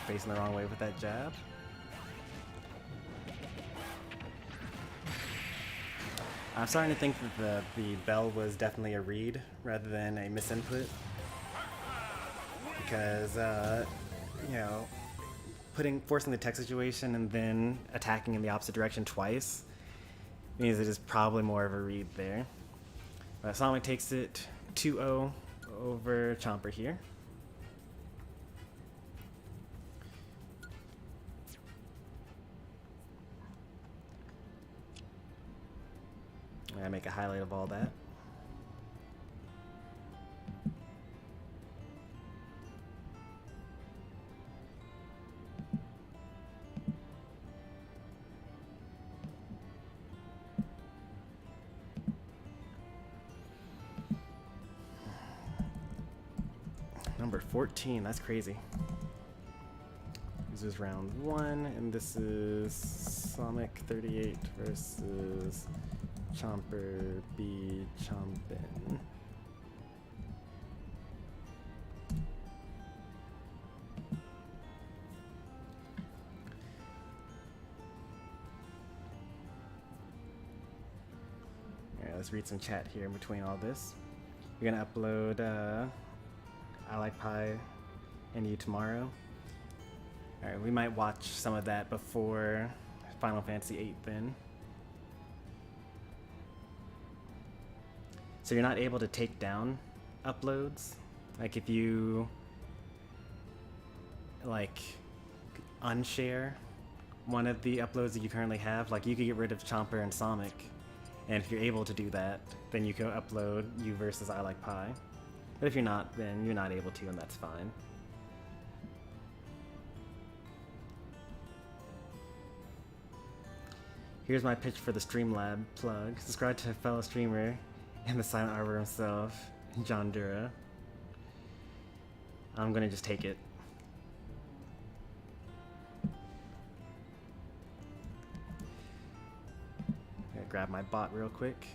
facing the wrong way with that jab. I'm starting to think that the bell was definitely a read rather than a misinput. Because, you know, forcing the tech situation and then attacking in the opposite direction twice means it is probably more of a read there. But Somik takes it 2-0 over Chomper here. I make a highlight of all that. Number 14, that's crazy. This is round 1, and this is Somik38 versus Chomper B Chompin. Alright, let's read some chat here in between all this. You're gonna upload I Like Pie and You tomorrow. Alright, we might watch some of that before Final Fantasy VIII then. So you're not able to take down uploads? Like if you like unshare one of the uploads that you currently have, like you could get rid of Chomper and Somik, and if you're able to do that, then you can upload You versus I Like Pie. But if you're not, then you're not able to, and that's fine. Here's my pitch for the Streamlabs plug. Subscribe to a fellow streamer and the Silent Arbor himself, John Dura. I'm gonna just take it. Gonna grab my bot real quick.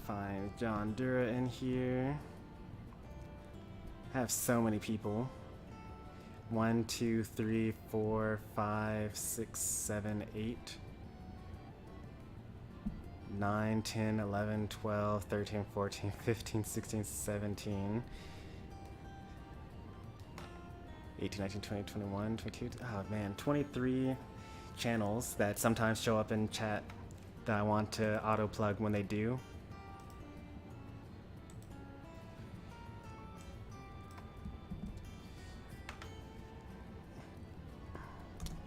Find John Dura in here. I have so many people. 1, 2, 3, 4, 5, 6, 7, 8, 9, 10, 11, 12, 13, 14, 15, 16, 17, 18, 19, 20, 21, 22. Oh man, 23 channels that sometimes show up in chat that I want to auto plug when they do.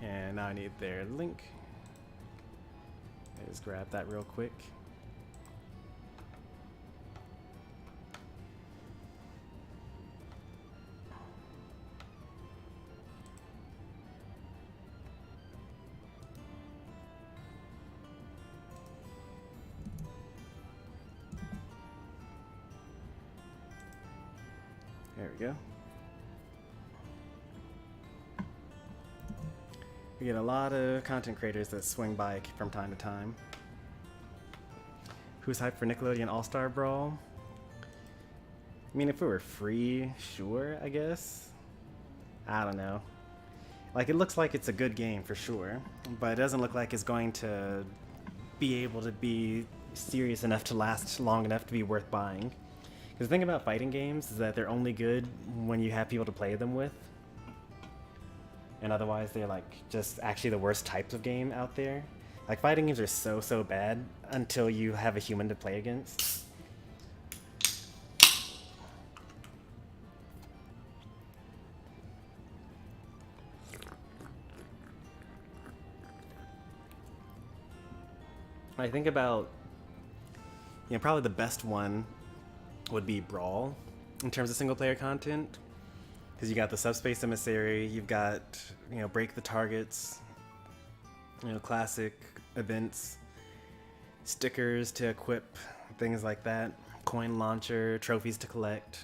And now I need their link. Just grab that real quick. There we go. We get a lot of content creators that swing by from time to time. Who's hyped for Nickelodeon All-Star Brawl? I mean, if it were free, sure, I guess. I don't know. Like, it looks like it's a good game for sure, but it doesn't look like it's going to be able to be serious enough to last long enough to be worth buying. Because the thing about fighting games is that they're only good when you have people to play them with. And otherwise they're like just actually the worst types of game out there. Like fighting games are so bad until you have a human to play against. I think about, you know, probably the best one would be Brawl in terms of single player content. Because you got the Subspace Emissary, you've got, you know, Break the Targets, you know, classic events, stickers to equip, things like that, coin launcher, trophies to collect.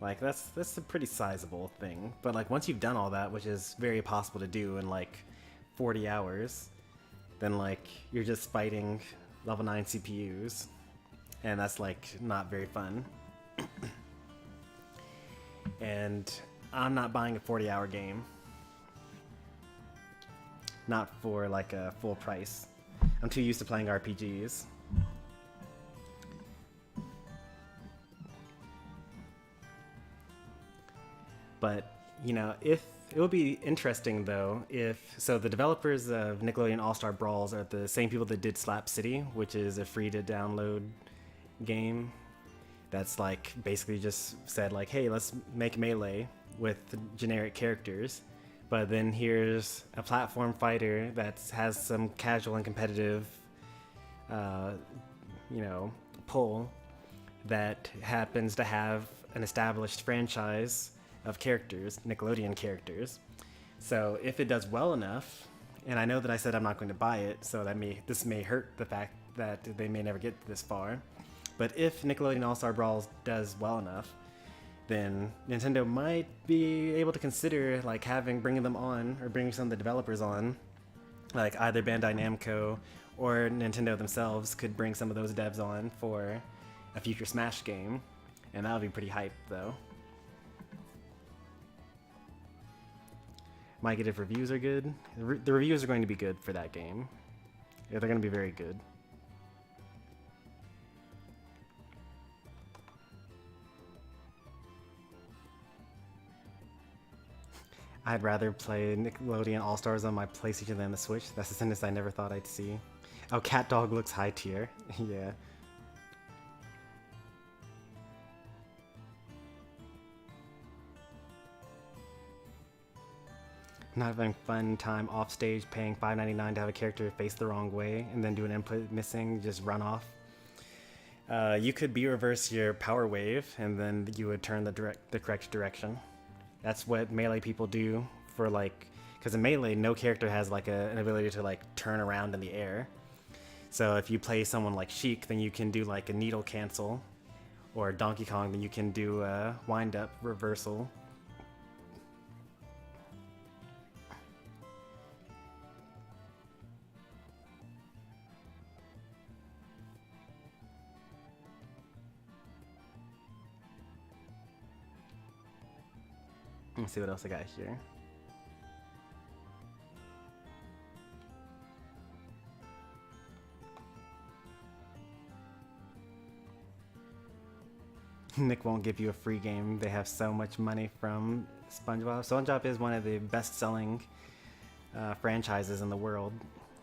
Like, that's a pretty sizable thing. But, like, once you've done all that, which is very possible to do in, like, 40 hours, then, like, you're just fighting level 9 CPUs. and that's like not very fun. And I'm not buying a 40-hour game. Not for like a full price. I'm too used to playing RPGs. But, you know, if it would be interesting though if so the developers of Nickelodeon All-Star Brawls are the same people that did Slap City, which is a free to download game that's like basically just said like, hey, let's make Melee with generic characters. But then here's a platform fighter that has some casual and competitive, you know, pull that happens to have an established franchise of characters, Nickelodeon characters. So if it does well enough, and I know that I said I'm not going to buy it, so this may hurt the fact that they may never get this far. But if Nickelodeon All-Star Brawls does well enough, then Nintendo might be able to consider like bringing them on, or bringing some of the developers on, like either Bandai Namco or Nintendo themselves could bring some of those devs on for a future Smash game, and that would be pretty hype though. Might get if reviews are good. The reviews are going to be good for that game. Yeah, they're going to be very good. I'd rather play Nickelodeon All-Stars on my PlayStation than the Switch. That's a sentence I never thought I'd see. Oh, Cat Dog looks high tier. Yeah. Not having fun time off stage, paying $5.99 to have a character face the wrong way, and then do an input missing, just run off. You could B-reverse your power wave, and then you would turn the correct direction. That's what Melee people do for like, because in Melee, no character has like an ability to like turn around in the air. So if you play someone like Sheik, then you can do like a needle cancel, or Donkey Kong, then you can do a wind up reversal. Let's see what else I got here. Nick won't give you a free game. They have so much money from SpongeBob. SpongeBob is one of the best-selling franchises in the world,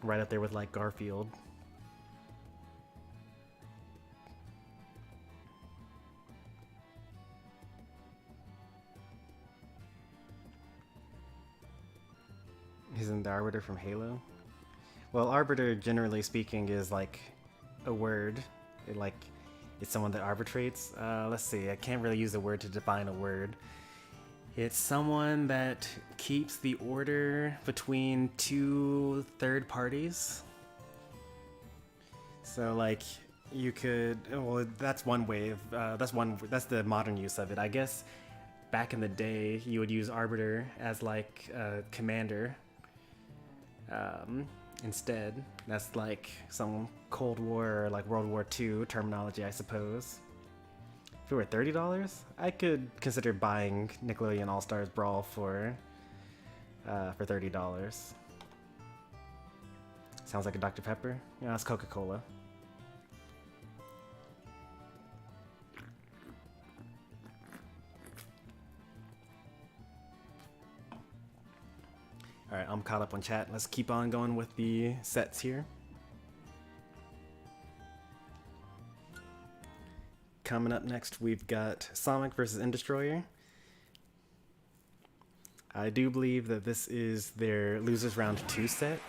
right up there with like Garfield. Isn't the Arbiter from Halo? Well, Arbiter, generally speaking, is like a word. It's someone that arbitrates. Let's see, I can't really use a word to define a word. It's someone that keeps the order between two third parties. So like, you could, well, that's one way of, that's the modern use of it. I guess back in the day, you would use Arbiter as like a commander. Instead, that's like some Cold War or like World War II terminology, I suppose. If it were $30, I could consider buying Nickelodeon All-Stars Brawl for $30. Sounds like a Dr. Pepper. Yeah, it's Coca-Cola. Alright, I'm caught up on chat. Let's keep on going with the sets here. Coming up next, we've got Sonic vs. End Destroyer. I do believe that this is their Losers Round 2 set.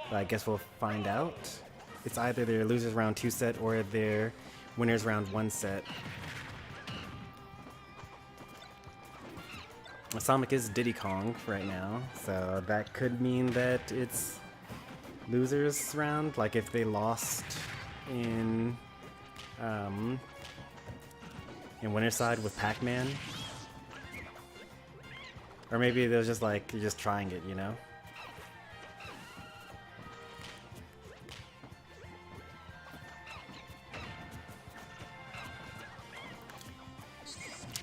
But I guess we'll find out. It's either their Losers Round 2 set or their Winners Round 1 set. Sonic is Diddy Kong right now, so that could mean that it's losers round, like if they lost in winner's side with Pac-Man. Or maybe they're just like, you're just trying it, you know?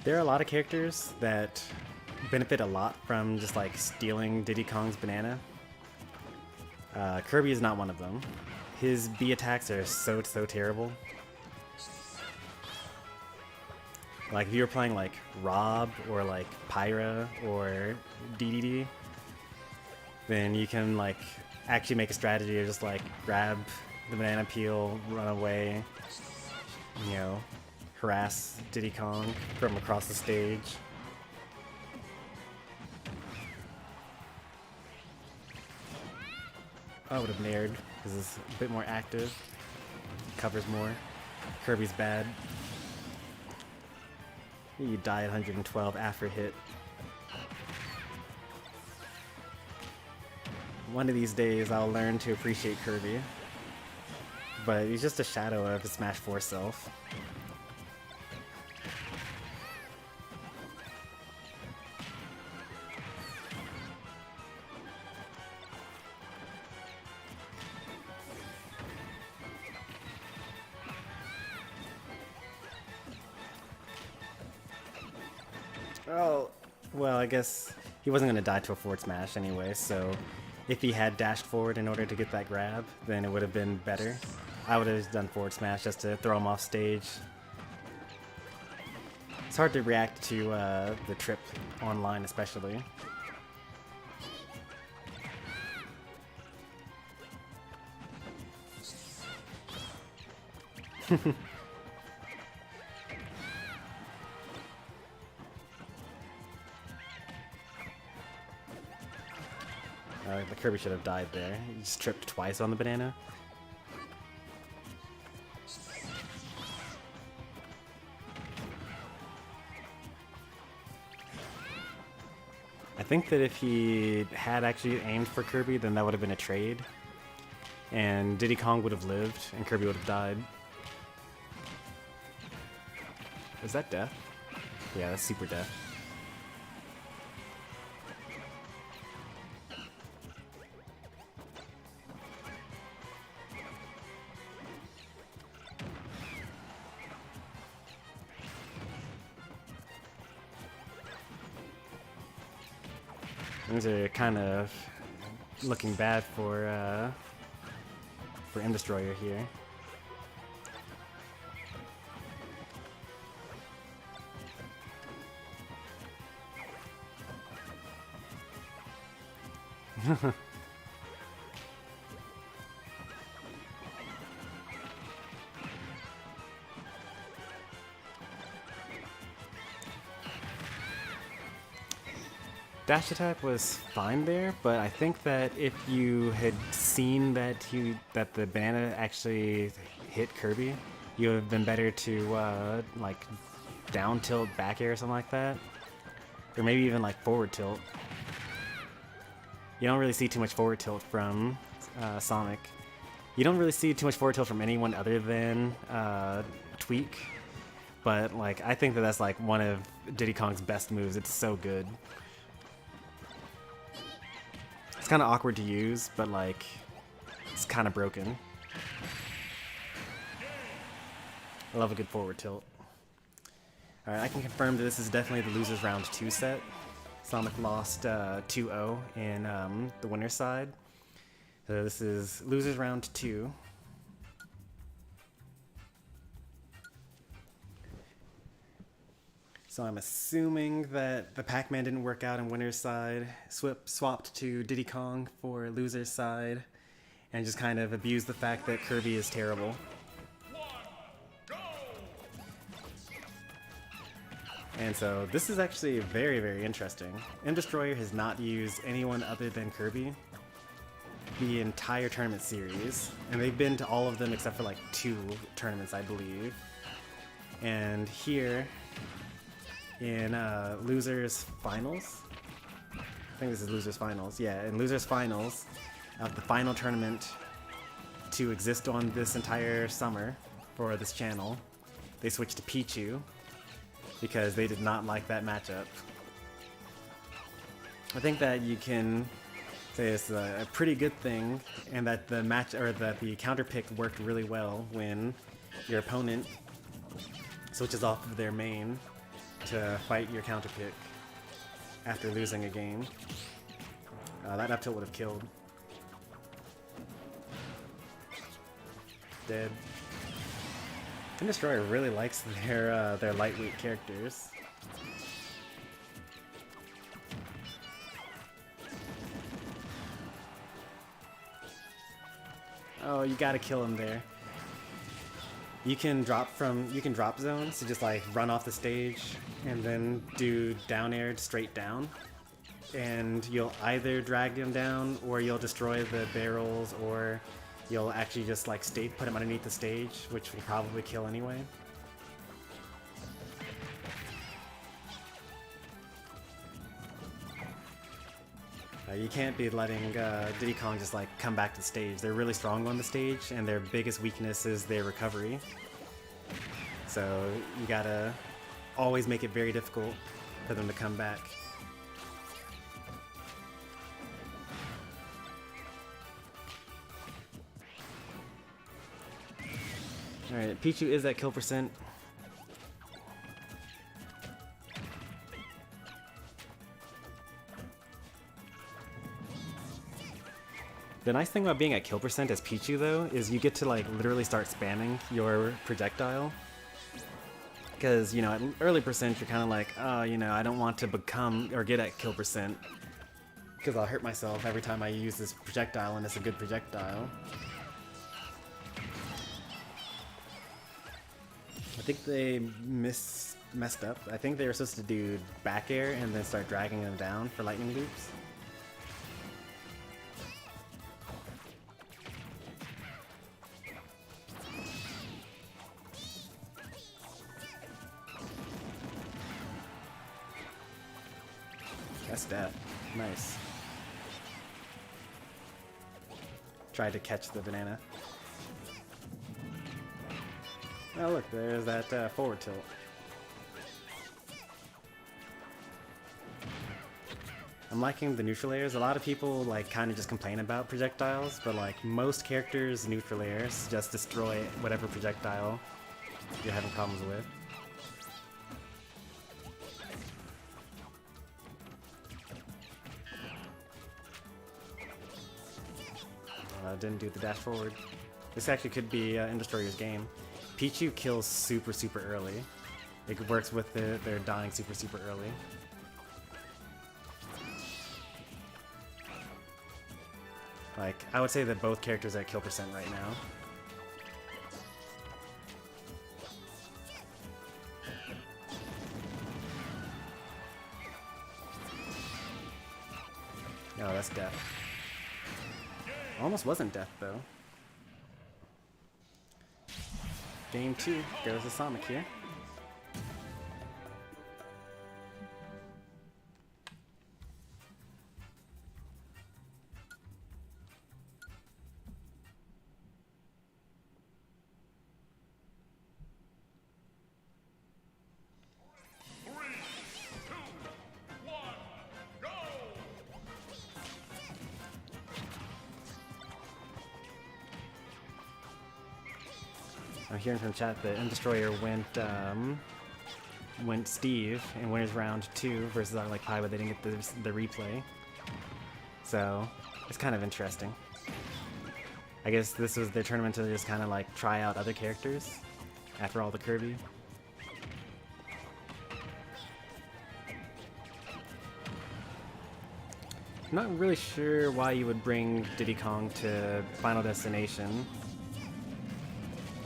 There are a lot of characters that benefit a lot from just like stealing Diddy Kong's banana. Kirby is not one of them. His B attacks are so terrible. Like if you were playing like Rob or like Pyra or DDD, then you can like actually make a strategy of just like grab the banana peel, run away, you know, harass Diddy Kong from across the stage. I would have nared because it's a bit more active, covers more. Kirby's bad. You die at 112 after hit. One of these days I'll learn to appreciate Kirby, but he's just a shadow of his Smash 4 self. Oh, well, I guess he wasn't going to die to a forward smash anyway, so if he had dashed forward in order to get that grab, then it would have been better. I would have done forward smash just to throw him off stage. It's hard to react to the trip online, especially. The Kirby should have died there. He just tripped twice on the banana. I think that if he had actually aimed for Kirby, then that would have been a trade. And Diddy Kong would have lived, and Kirby would have died. Is that death? Yeah, that's super death. Things are kind of looking bad for M Destroyer here. Dash attack was fine there, but I think that if you had seen that the banana actually hit Kirby, you would have been better to like down tilt back air or something like that, or maybe even like forward tilt. You don't really see too much forward tilt from Sonic. You don't really see too much forward tilt from anyone other than Tweak, but like I think that that's like one of Diddy Kong's best moves. It's so good. It's kind of awkward to use, but like, it's kind of broken. I love a good forward tilt. Alright, I can confirm that this is definitely the losers round 2 set. Sonic lost 2-0 in the winner's side. So this is losers round 2. So I'm assuming that the Pac-Man didn't work out in winner's side, swapped to Diddy Kong for loser's side, and just kind of abused the fact that Kirby is terrible. And so this is actually very interesting. M Destroyer has not used anyone other than Kirby the entire tournament series, and they've been to all of them except for like 2 tournaments, I believe. And here in losers finals, I think this is losers finals. Yeah, in losers finals, the final tournament to exist on this entire summer for this channel, they switched to Pichu because they did not like that matchup. I think that you can say it's a pretty good thing, and that the match or that the counter pick worked really well when your opponent switches off of their main to fight your counter pick after losing a game. That up tilt would have killed. Dead. And Destroyer really likes their lightweight characters. Oh, you gotta kill him there. You can drop zones to just like run off the stage and then do down air straight down. And you'll either drag him down or you'll destroy the barrels, or you'll actually just like put him underneath the stage, which will probably kill anyway. You can't be letting Diddy Kong just like come back to the stage. They're really strong on the stage, and their biggest weakness is their recovery. So you gotta always make it very difficult for them to come back. Alright, Pichu is at kill percent. The nice thing about being at kill percent as Pichu though is you get to like literally start spamming your projectile. Because, you know, at early percent you're kind of like, oh, you know, I don't want to become or get at kill percent because I'll hurt myself every time I use this projectile, and it's a good projectile. I think they messed up. I think they were supposed to do back air and then start dragging them down for lightning loops. That's death. Nice. Tried to catch the banana. Oh look, there's that forward tilt. I'm liking the neutral airs. A lot of people like kind of just complain about projectiles, but like most characters' neutral airs just destroy whatever projectile you're having problems with. Didn't do the dash forward. This actually could be in Destroyer's game. Pichu kills super early. It works with their dying super early. Like, I would say that both characters are at kill percent right now. Oh, that's death. Almost wasn't death though. Game 2, goes to Somik here. I'm hearing from chat that Destroyer went Steve in winners round 2 versus I Like Pie, but they didn't get the replay. So it's kind of interesting. I guess this was their tournament to just kind of like try out other characters after all the Kirby. I'm not really sure why you would bring Diddy Kong to Final Destination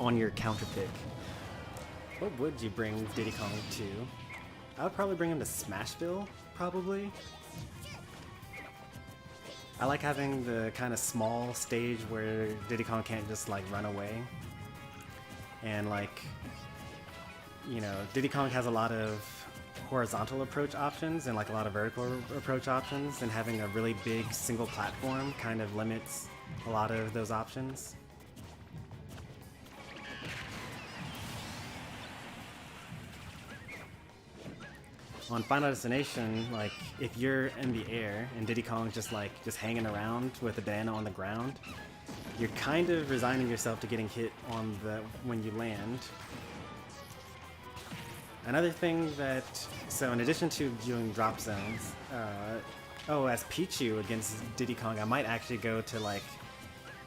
on your counter pick. What would you bring Diddy Kong to? I would probably bring him to Smashville, probably. I like having the kind of small stage where Diddy Kong can't just like run away. And like, you know, Diddy Kong has a lot of horizontal approach options and like a lot of vertical approach options, and having a really big single platform kind of limits a lot of those options. On Final Destination, like, if you're in the air and Diddy Kong's just hanging around with a banana on the ground, you're kind of resigning yourself to getting hit on when you land. Another thing that, so in addition to doing drop zones, as Pichu against Diddy Kong, I might actually go to like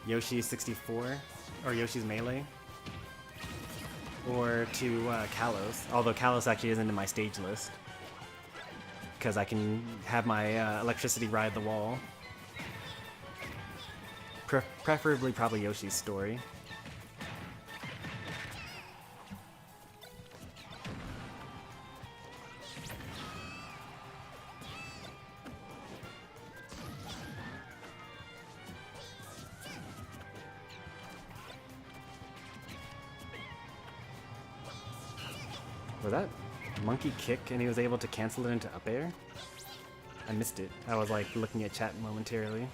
Yoshi 64 or Yoshi's Melee, or to Kalos, although Kalos actually isn't in my stage list because I can have my electricity ride the wall. Preferably probably Yoshi's story. Was that monkey kick and he was able to cancel it into up air? I missed it. I was like looking at chat momentarily.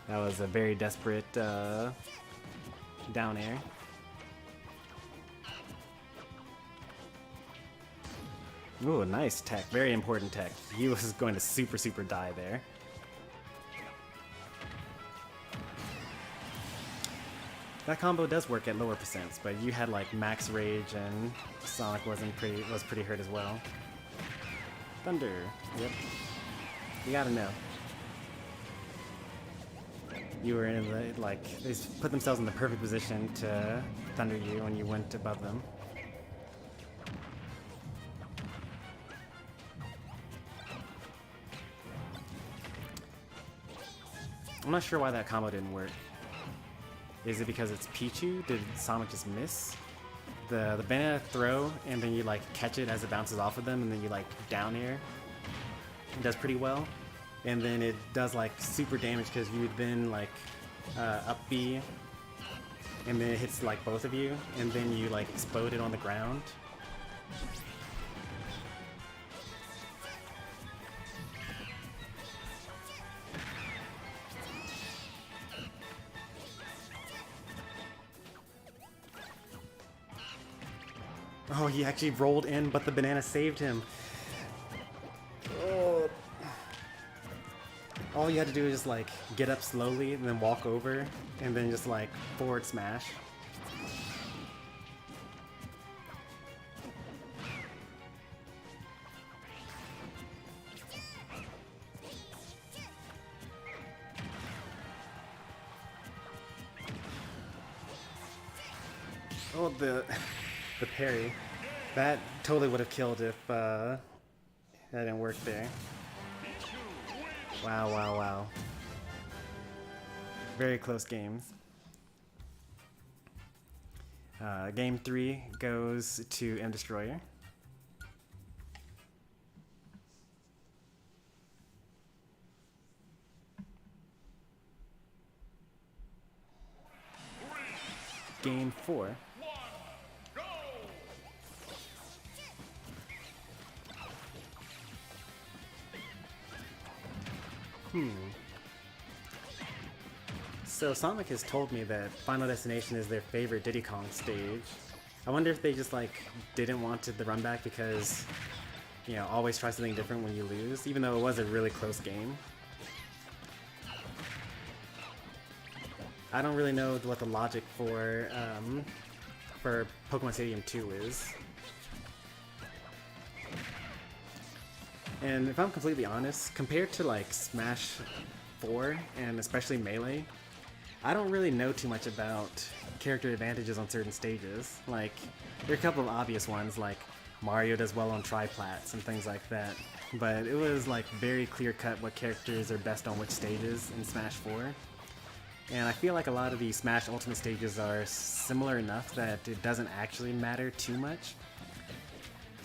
That was a very desperate down air. Ooh, nice tech. Very important tech. He was going to super die there. That combo does work at lower percents, but you had like max rage and Sonic was pretty hurt as well. Thunder. Yep. You gotta know. You were in the, like, they put themselves in the perfect position to thunder you when you went above them. I'm not sure why that combo didn't work. Is it because it's Pichu? Did Sonic just miss? The banana throw, and then you like catch it as it bounces off of them, and then you like down air. It does pretty well. And then it does like super damage because you would then like up B, and then it hits like both of you, and then you like explode it on the ground. Oh, he actually rolled in, but the banana saved him. Oh. All you had to do is just like get up slowly and then walk over and then just like forward smash. Oh, the parry. That totally would have killed if that didn't work there. Wow, wow, wow. Very close games. Game 3 goes to M Destroyer. Game 4. So Sonic has told me that Final Destination is their favorite Diddy Kong stage. I wonder if they just like didn't want the run back because, you know, always try something different when you lose, even though it was a really close game. I don't really know what the logic for Pokemon Stadium 2 is. And if I'm completely honest, compared to like Smash 4 and especially Melee, I don't really know too much about character advantages on certain stages. Like, there are a couple of obvious ones, like Mario does well on triplats and things like that. But it was like very clear cut what characters are best on which stages in Smash 4. And I feel like a lot of the Smash Ultimate stages are similar enough that it doesn't actually matter too much.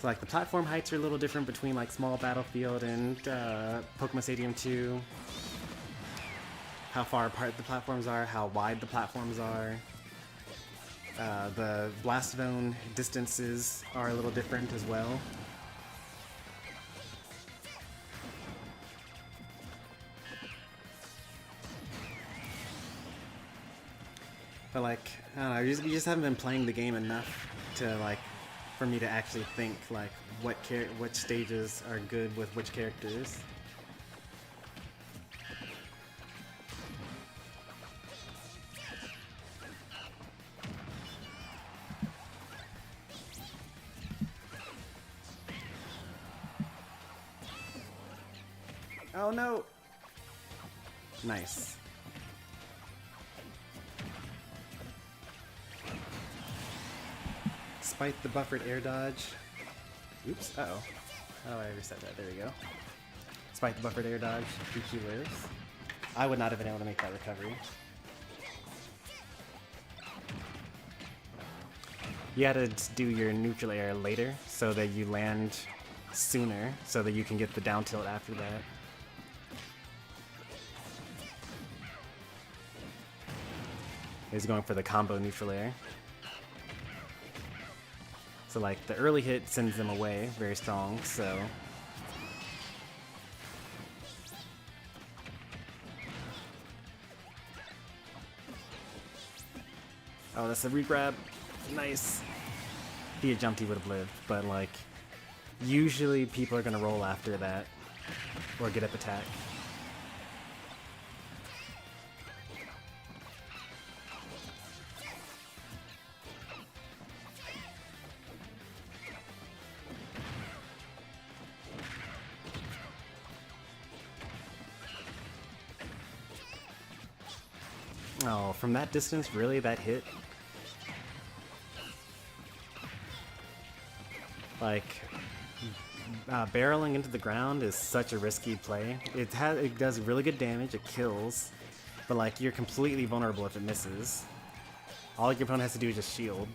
So like the platform heights are a little different between like Small Battlefield and Pokemon Stadium 2. How far apart the platforms are, how wide the platforms are. The blast zone distances are a little different as well. But like, I don't know, we just haven't been playing the game enough to like, for me to actually think like what stages are good with which characters. Oh no! Nice. Despite the buffered air dodge. Oops, uh-oh. Oh, I reset that. There we go. Despite the buffered air dodge, DQ lives. I would not have been able to make that recovery. You had to do your neutral air later so that you land sooner so that you can get the down tilt after that. He's going for the combo neutral air. So like the early hit sends them away very strong, so oh, that's a regrab. Nice. If he had jumped, he would have lived, but like usually people are gonna roll after that or get up attack. Oh, from that distance, really? That hit? Like, barreling into the ground is such a risky play. It does really good damage, it kills, but like, you're completely vulnerable if it misses. All your opponent has to do is just shield.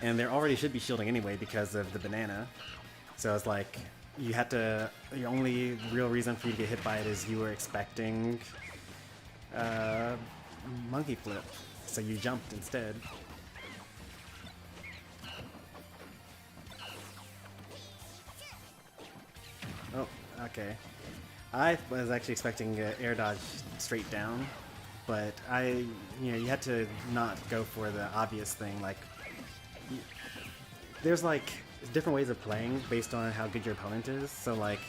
And they already should be shielding anyway because of the banana. So it's like, you had to, the only real reason for you to get hit by it is you were expecting monkey flip, so you jumped instead. Oh, okay. I was actually expecting air dodge straight down, but you had to not go for the obvious thing. Like, there's like different ways of playing based on how good your opponent is. So like,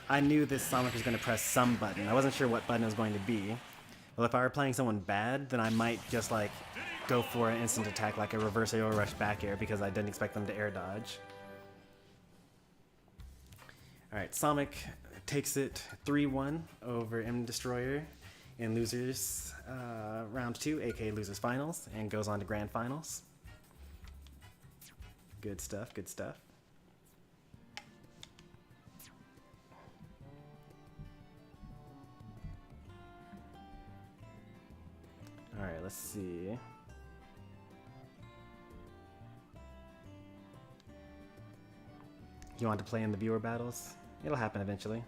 I knew this Somik was going to press some button. I wasn't sure what button it was going to be. Well, if I were playing someone bad, then I might just like go for an instant attack, like a reverse air or rush back air, because I didn't expect them to air dodge. Alright, Somik takes it 3-1 over M Destroyer in losers round 2, aka losers finals, and goes on to grand finals. Good stuff, good stuff. Alright, let's see. You want to play in the viewer battles? It'll happen eventually.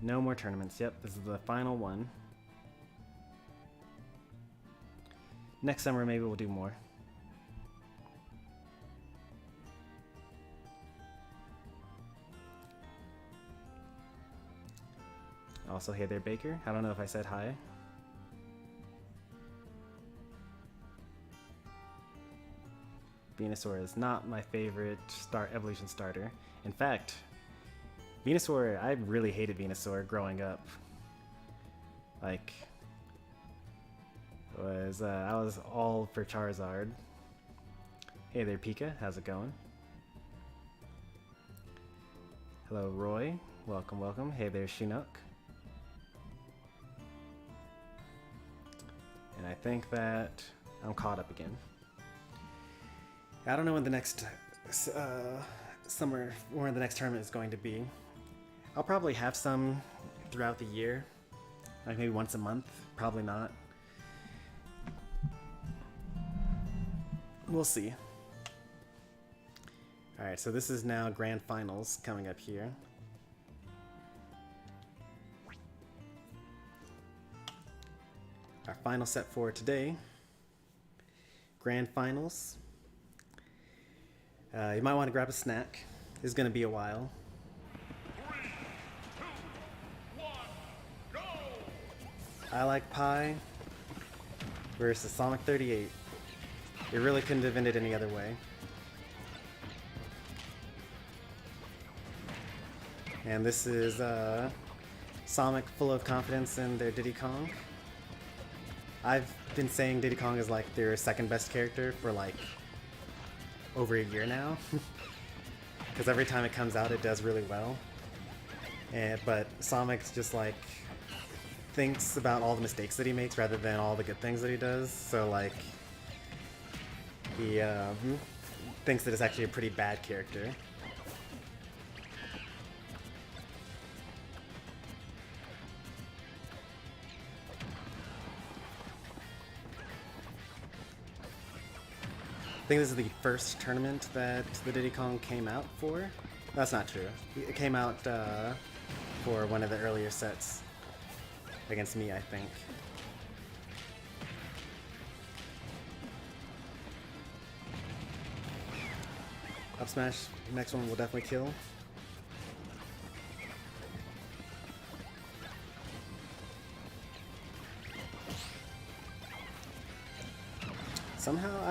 No more tournaments. Yep, this is the final one. Next summer, maybe we'll do more. Also, hey there, Baker. I don't know if I said hi. Venusaur is not my favorite evolution starter. In fact, Venusaur, I really hated Venusaur growing up. Like, I was all for Charizard. Hey there, Pika. How's it going? Hello, Roy. Welcome, welcome. Hey there, Chinook. And I think that I'm caught up again. I don't know when the next summer or when the next tournament is going to be. I'll probably have some throughout the year, like maybe once a month. Probably not. We'll see. Alright, so this is now grand finals coming up here. Our final set for today, grand finals. You might want to grab a snack. This is going to be a while. 3, 2, 1, go! I Like Pie versus Somik38. It really couldn't have ended any other way. And this is Somik full of confidence in their Diddy Kong. I've been saying Diddy Kong is like their second best character for like over a year now. Because every time it comes out, it does really well. But Somik's just like thinks about all the mistakes that he makes rather than all the good things that he does. So like he thinks that it's actually a pretty bad character. I think this is the first tournament that the Diddy Kong came out for. That's not true. It came out for one of the earlier sets against me, I think. Up smash, next one will definitely kill. Somehow